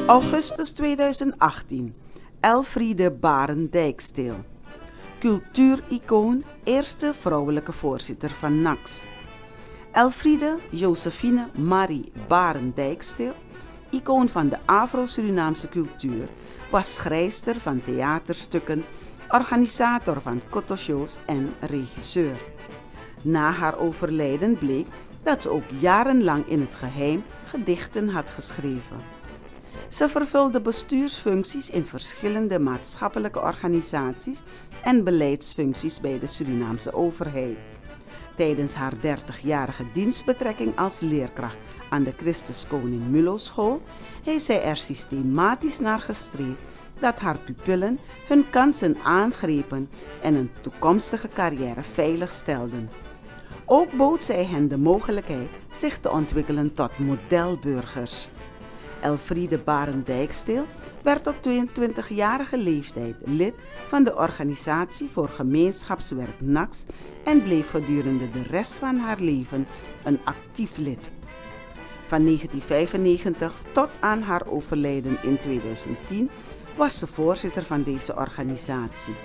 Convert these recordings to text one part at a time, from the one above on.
Augustus 2018. Elfriede Barendijksteel. Cultuuricoon, eerste vrouwelijke voorzitter van NAX. Elfriede Josephine Marie Barendijksteel, icoon van de Afro-Surinaamse cultuur, was schrijfster van theaterstukken, organisator van kotoshows en regisseur. Na haar overlijden bleek dat ze ook jarenlang in het geheim gedichten had geschreven. Ze vervulde bestuursfuncties in verschillende maatschappelijke organisaties en beleidsfuncties bij de Surinaamse overheid. Tijdens haar 30-jarige dienstbetrekking als leerkracht aan de Christus Koning Mulo School heeft zij er systematisch naar gestreefd dat haar pupillen hun kansen aangrepen en een toekomstige carrière veilig stelden. Ook bood zij hen de mogelijkheid zich te ontwikkelen tot modelburgers. Elfriede Barendijksteel werd op 22-jarige leeftijd lid van de Organisatie voor Gemeenschapswerk NAX en bleef gedurende de rest van haar leven een actief lid. Van 1995 tot aan haar overlijden in 2010 was ze voorzitter van deze organisatie.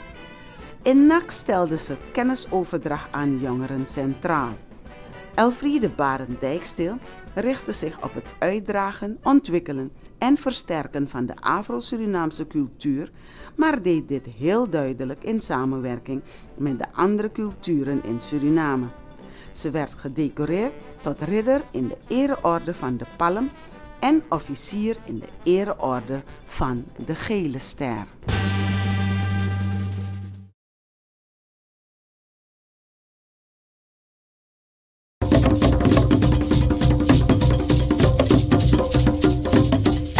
In NAX stelde ze kennisoverdracht aan jongeren centraal. Elfriede Barendijksteel richtte zich op het uitdragen, ontwikkelen en versterken van de Afro-Surinaamse cultuur, maar deed dit heel duidelijk in samenwerking met de andere culturen in Suriname. Ze werd gedecoreerd tot ridder in de ereorde van de Palm en officier in de ereorde van de Gele Ster.